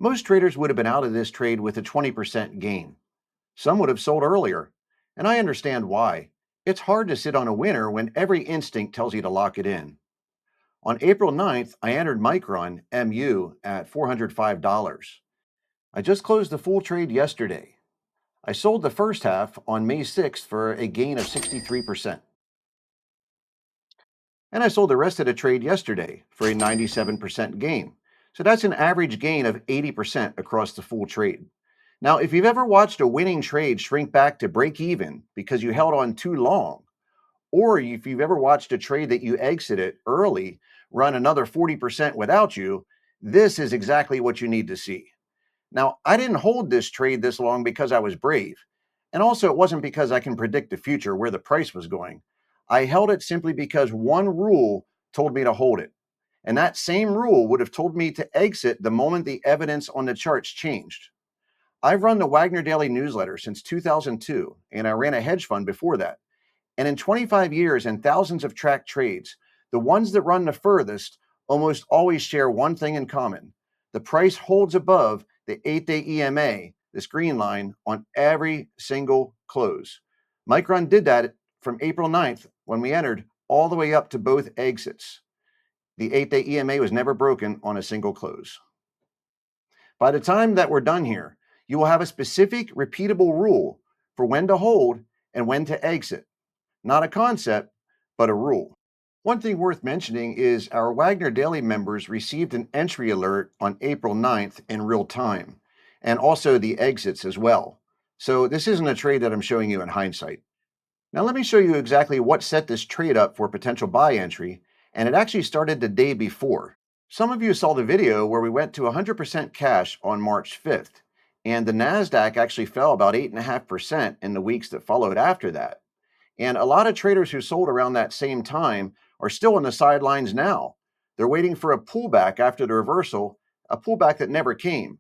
Most traders would have been out of this trade with a 20% gain. Some would have sold earlier, and I understand why. It's hard to sit on a winner when every instinct tells you to lock it in. On April 9th, I entered Micron MU at $405. I just closed the full trade yesterday. I sold the first half on May 6th for a gain of 63%. And I sold the rest of the trade yesterday for a 97% gain. So that's an average gain of 80% across the full trade. Now, if you've ever watched a winning trade shrink back to break even because you held on too long, or if you've ever watched a trade that you exited early run another 40% without you, this is exactly what you need to see. Now, I didn't hold this trade this long because I was brave. And also, it wasn't because I can predict the future where the price was going. I held it simply because one rule told me to hold it. And that same rule would have told me to exit the moment the evidence on the charts changed. I've run the Wagner Daily newsletter since 2002, and I ran a hedge fund before that. And in 25 years and thousands of tracked trades, the ones that run the furthest almost always share one thing in common. The price holds above the 8-day EMA, this green line, on every single close. Micron did that from April 9th when we entered all the way up to both exits. The 8-day EMA was never broken on a single close. By the time that we're done here, you will have a specific repeatable rule for when to hold and when to exit. Not a concept, but a rule. One thing worth mentioning is our Wagner Daily members received an entry alert on April 9th in real time, and also the exits as well. So this isn't a trade that I'm showing you in hindsight. Now let me show you exactly what set this trade up for potential buy entry, and it actually started the day before. Some of you saw the video where we went to 100% cash on March 5th, and the NASDAQ actually fell about 8.5% in the weeks that followed after that. And a lot of traders who sold around that same time are still on the sidelines now. They're waiting for a pullback after the reversal, a pullback that never came.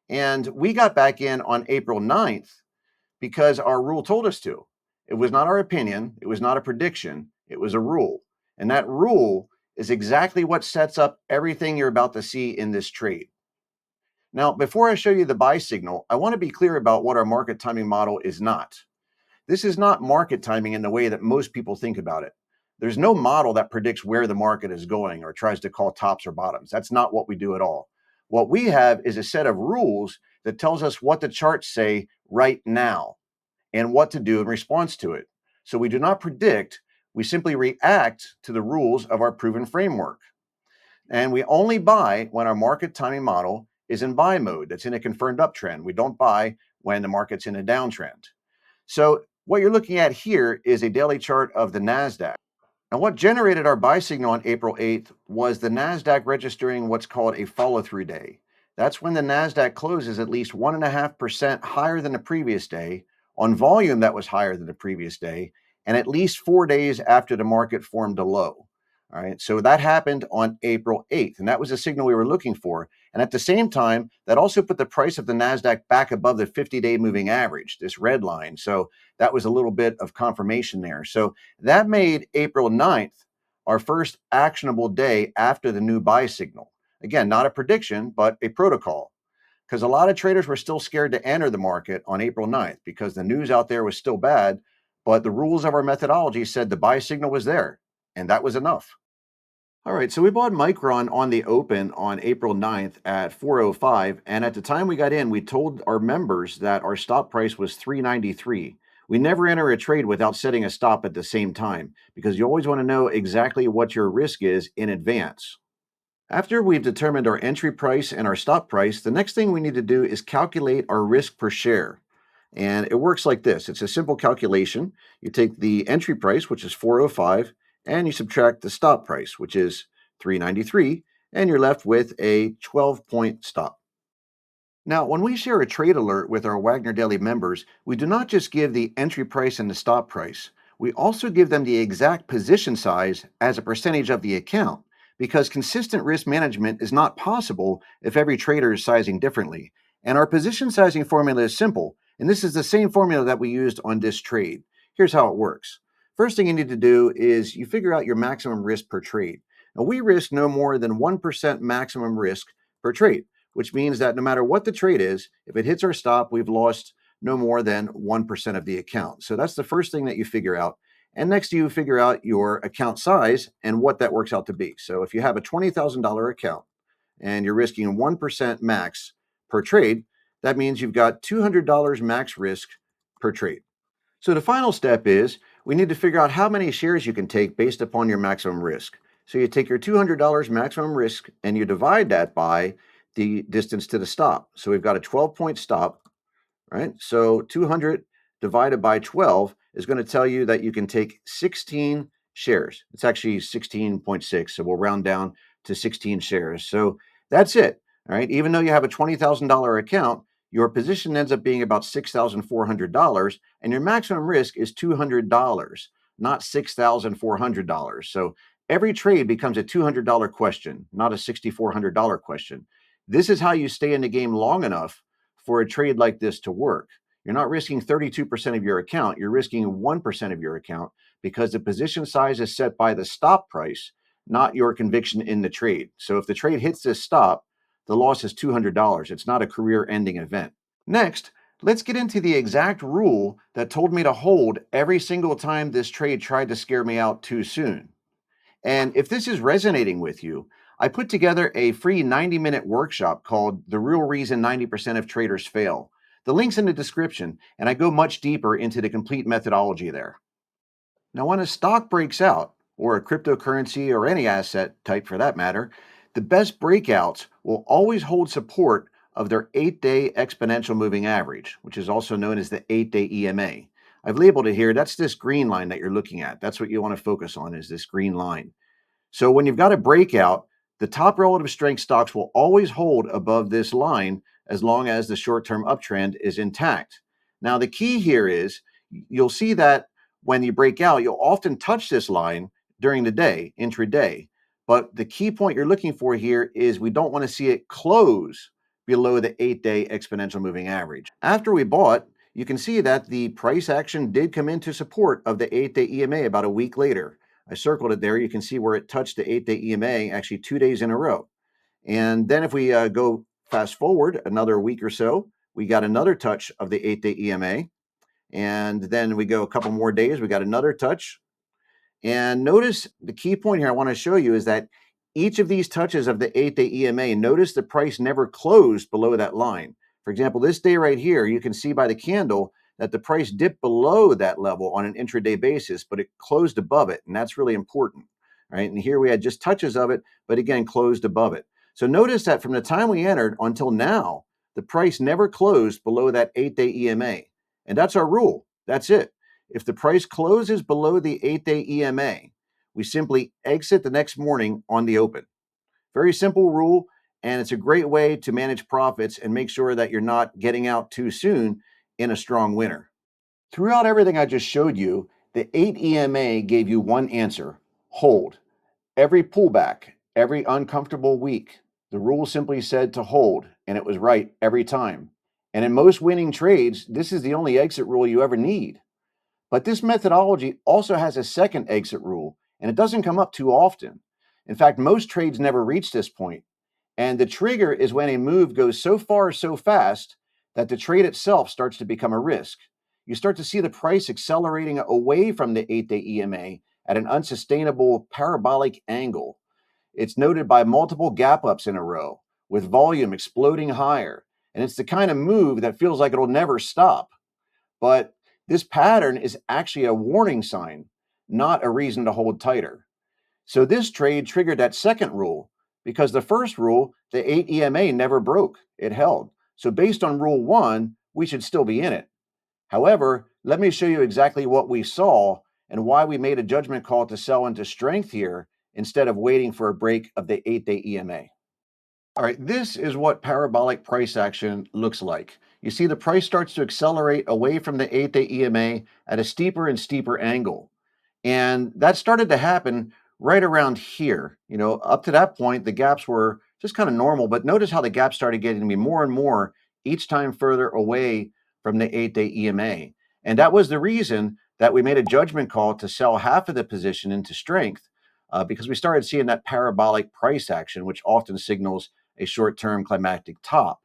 And we got back in on April 9th because our rule told us to. It was not our opinion. It was not a prediction. It was a rule. And that rule is exactly what sets up everything you're about to see in this trade. Now, before I show you the buy signal, I want to be clear about what our market timing model is not. This is not market timing in the way that most people think about it. There's no model that predicts where the market is going or tries to call tops or bottoms. That's not what we do at all. What we have is a set of rules that tells us what the charts say right now and what to do in response to it. So we do not predict, we simply react to the rules of our proven framework. And we only buy when our market timing model is in buy mode, that's in a confirmed uptrend. We don't buy when the market's in a downtrend. So what you're looking at here is a daily chart of the NASDAQ. Now, what generated our buy signal on April 8th was the NASDAQ registering what's called a follow-through day. That's when the NASDAQ closes at least 1.5% higher than the previous day, on volume that was higher than the previous day, and at least 4 days after the market formed a low. All right, so that happened on April 8th, and that was the signal we were looking for. And at the same time, that also put the price of the NASDAQ back above the 50-day moving average, this red line. So that was a little bit of confirmation there. So that made April 9th our first actionable day after the new buy signal. Again, not a prediction, but a protocol. Because a lot of traders were still scared to enter the market on April 9th because the news out there was still bad, but the rules of our methodology said the buy signal was there, and that was enough. All right, so we bought Micron on the open on April 9th at 405, and at the time we got in, we told our members that our stop price was 393. We never enter a trade without setting a stop at the same time because you always want to know exactly what your risk is in advance. After we've determined our entry price and our stop price, the next thing we need to do is calculate our risk per share. And it works like this. It's a simple calculation. You take the entry price, which is 405, and you subtract the stop price, which is 393, and you're left with a 12-point stop. Now, when we share a trade alert with our Wagner Daily members, we do not just give the entry price and the stop price. We also give them the exact position size as a percentage of the account, because consistent risk management is not possible if every trader is sizing differently. And our position sizing formula is simple, and this is the same formula that we used on this trade. Here's how it works. First thing you need to do is you figure out your maximum risk per trade. Now, we risk no more than 1% maximum risk per trade. which means that no matter what the trade is, if it hits our stop, we've lost no more than 1% of the account. So that's the first thing that you figure out. And next, you figure out your account size and what that works out to be. So if you have a $20,000 account and you're risking 1% max per trade, that means you've got $200 max risk per trade. So the final step is we need to figure out how many shares you can take based upon your maximum risk. So you take your $200 maximum risk and you divide that by the distance to the stop. So we've got a 12-point stop, right? So 200 divided by 12 is going to tell you that you can take 16 shares. It's actually 16.6, so we'll round down to 16 shares. So that's it, all right? Even though you have a $20,000 account, your position ends up being about $6,400, and your maximum risk is $200, not $6,400. So every trade becomes a $200 question, not a $6,400 question. This is how you stay in the game long enough for a trade like this to work. You're not risking 32% of your account, you're risking 1% of your account because the position size is set by the stop price, not your conviction in the trade. So if the trade hits this stop, the loss is $200. It's not a career-ending event. Next, let's get into the exact rule that told me to hold every single time this trade tried to scare me out too soon. And if this is resonating with you, I put together a free 90-minute workshop called The Real Reason 90% of Traders Fail. The link's in the description, and I go much deeper into the complete methodology there. Now, when a stock breaks out, or a cryptocurrency or any asset type for that matter, the best breakouts will always hold support of their 8-day exponential moving average, which is also known as the 8-day EMA. I've labeled it here. That's this green line that you're looking at. That's what you want to focus on, is this green line. So when you've got a breakout, the top relative strength stocks will always hold above this line as long as the short-term uptrend is intact. Now, the key here is you'll see that when you break out, you'll often touch this line during the day, intraday. But the key point you're looking for here is we don't want to see it close below the 8-day exponential moving average. After we bought, you can see that the price action did come into support of the 8-day EMA about a week later. I circled it there. You can see where it touched the 8-day EMA actually 2 days in a row. And then if we go fast forward another week or so, we got another touch of the 8-day EMA. And then we go a couple more days, we got another touch. And notice the key point here I want to show you is that each of these touches of the 8-day EMA, notice the price never closed below that line. For example, this day right here, you can see by the candle that the price dipped below that level on an intraday basis, but it closed above it, and that's really important, right? And here we had just touches of it, but again, closed above it. So notice that from the time we entered until now, the price never closed below that 8-day EMA, and that's our rule. That's it. If the price closes below the 8-day EMA, we simply exit the next morning on the open. Very simple rule, and it's a great way to manage profits and make sure that you're not getting out too soon in a strong winter. Throughout everything I just showed you, the 8 EMA gave you one answer: hold. Every pullback, every uncomfortable week, the rule simply said to hold, and it was right every time. And in most winning trades, this is the only exit rule you ever need. But this methodology also has a second exit rule, and it doesn't come up too often. In fact, most trades never reach this point. And the trigger is when a move goes so far so fast that the trade itself starts to become a risk. You start to see the price accelerating away from the 8-day EMA at an unsustainable parabolic angle. It's noted by multiple gap ups in a row, with volume exploding higher. And it's the kind of move that feels like it'll never stop. But this pattern is actually a warning sign, not a reason to hold tighter. So this trade triggered that second rule because the first rule, the 8 EMA, never broke. It held. So based on rule 1, we should still be in it. However, let me show you exactly what we saw and why we made a judgment call to sell into strength here instead of waiting for a break of the 8-day EMA. All right, this is what parabolic price action looks like. You see the price starts to accelerate away from the 8-day EMA at a steeper and steeper angle. And that started to happen right around here. You know, up to that point, the gaps were just kind of normal, but notice how the gaps started getting to be more and more each time further away from the 8-day EMA. And that was the reason that we made a judgment call to sell half of the position into strength because we started seeing that parabolic price action, which often signals a short-term climactic top.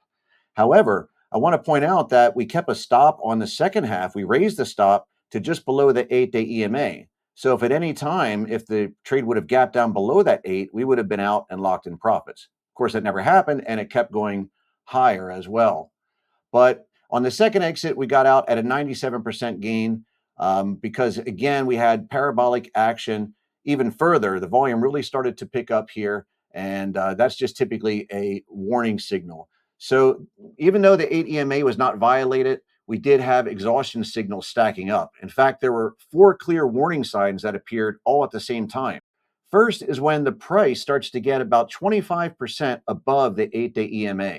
However, I want to point out that we kept a stop on the second half. We raised the stop to just below the 8-day EMA. So if at any time, if the trade would have gapped down below that 8, we would have been out and locked in profits. Of course, that never happened, and it kept going higher as well. But on the second exit, we got out at a 97% gain because, again, we had parabolic action even further. The volume really started to pick up here, and that's just typically a warning signal. So even though the 8 EMA was not violated, we did have exhaustion signals stacking up. In fact, there were 4 clear warning signs that appeared all at the same time. First is when the price starts to get about 25% above the 8-day EMA.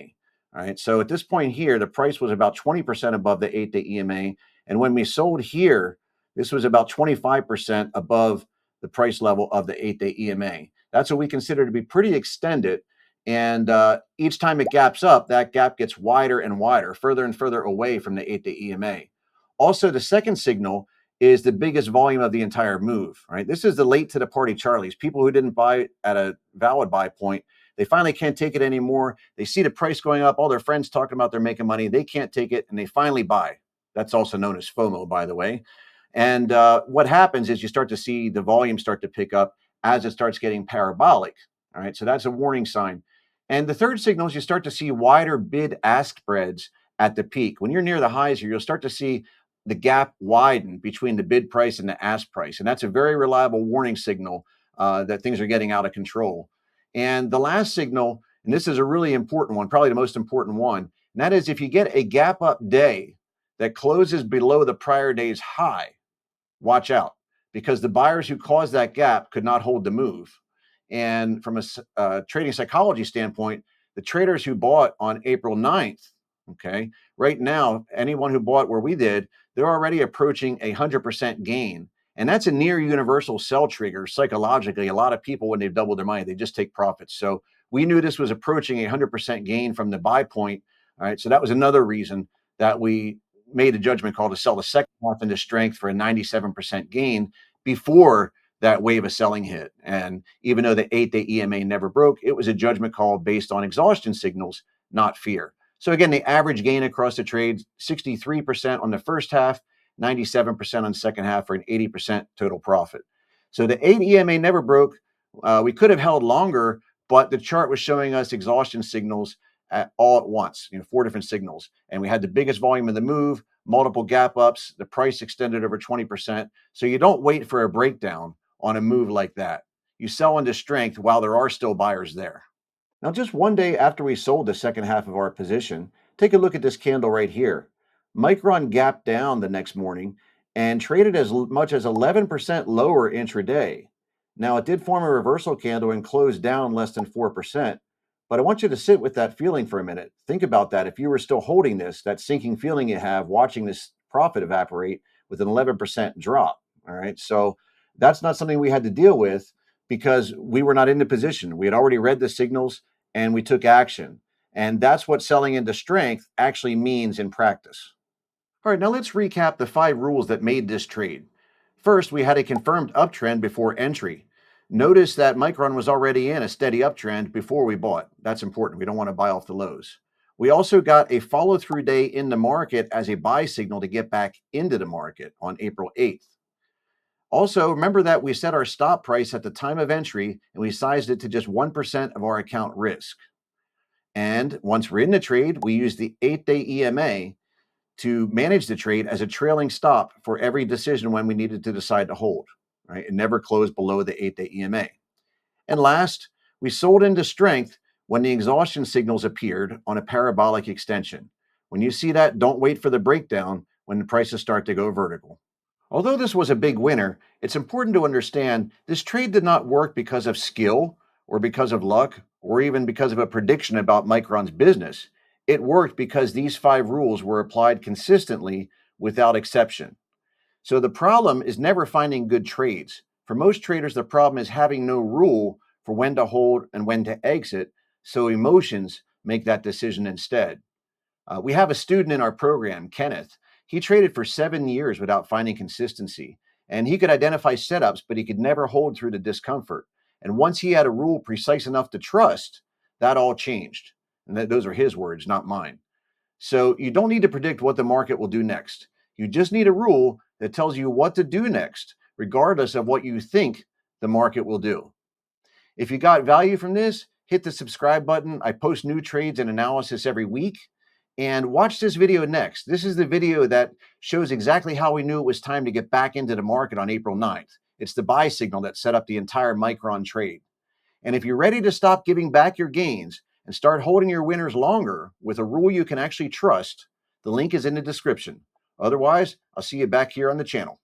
All right. So at this point here, the price was about 20% above the 8-day EMA. And when we sold here, this was about 25% above the price level of the 8-day EMA. That's what we consider to be pretty extended. And each time it gaps up, that gap gets wider and wider, further and further away from the 8-day EMA. Also, the second signal is the biggest volume of the entire move, right? This is the late to the party Charlies, people who didn't buy at a valid buy point. They finally can't take it anymore. They see the price going up. All their friends talking about they're making money. They can't take it, and they finally buy. That's also known as FOMO, by the way. And what happens is you start to see the volume start to pick up as it starts getting parabolic. All right, so that's a warning sign. And the third signal is you start to see wider bid-ask spreads at the peak. When you're near the highs here, you'll start to see the gap widen between the bid price and the ask price. And that's a very reliable warning signal that things are getting out of control. And the last signal, and this is a really important one, probably the most important one, and that is if you get a gap up day that closes below the prior day's high, watch out, because the buyers who caused that gap could not hold the move. And from a trading psychology standpoint, the traders who bought on April 9th, okay, right now, anyone who bought where we did, they're already approaching 100% gain. And that's a near universal sell trigger psychologically. A lot of people, when they've doubled their money, they just take profits. So we knew this was approaching 100% gain from the buy point. All right. So that was another reason that we made a judgment call to sell the second half into strength for a 97% gain before that wave of selling hit. And even though the 8-day EMA never broke, it was a judgment call based on exhaustion signals, not fear. So again, the average gain across the trade, 63% on the first half, 97% on the second half for an 80% total profit. So the 8 EMA never broke. We could have held longer, but the chart was showing us exhaustion signals all at once, 4 different signals. And we had the biggest volume of the move, multiple gap ups, the price extended over 20%. So you don't wait for a breakdown on a move like that. You sell into strength while there are still buyers there. Now, just one day after we sold the second half of our position, take a look at this candle right here. Micron gapped down the next morning and traded as much as 11% lower intraday. Now, it did form a reversal candle and closed down less than 4%, but I want you to sit with that feeling for a minute. Think about that. If you were still holding this, that sinking feeling you have watching this profit evaporate with an 11% drop. All right. So that's not something we had to deal with because we were not in the position. We had already read the signals and we took action. And that's what selling into strength actually means in practice. All right, now let's recap the 5 rules that made this trade. First, we had a confirmed uptrend before entry. Notice that Micron was already in a steady uptrend before we bought. That's important. We don't want to buy off the lows. We also got a follow-through day in the market as a buy signal to get back into the market on April 8th. Also, remember that we set our stop price at the time of entry and we sized it to just 1% of our account risk. And once we're in the trade, we use the 8-day EMA to manage the trade as a trailing stop for every decision when we needed to decide to hold. Right? It never closed below the 8-day EMA. And last, we sold into strength when the exhaustion signals appeared on a parabolic extension. When you see that, don't wait for the breakdown when the prices start to go vertical. Although this was a big winner, it's important to understand this trade did not work because of skill or because of luck or even because of a prediction about Micron's business. It worked because these 5 rules were applied consistently without exception. So the problem is never finding good trades. For most traders, the problem is having no rule for when to hold and when to exit, so emotions make that decision instead. We have a student in our program, Kenneth. He traded for 7 years without finding consistency, and he could identify setups, but he could never hold through the discomfort. And once he had a rule precise enough to trust, that all changed. And those are his words, not mine. So you don't need to predict what the market will do next. You just need a rule that tells you what to do next, regardless of what you think the market will do. If you got value from this, hit the subscribe button. I post new trades and analysis every week. And watch this video next. This is the video that shows exactly how we knew it was time to get back into the market on April 9th. It's the buy signal that set up the entire Micron trade. And if you're ready to stop giving back your gains and start holding your winners longer with a rule you can actually trust, the link is in the description. Otherwise, I'll see you back here on the channel.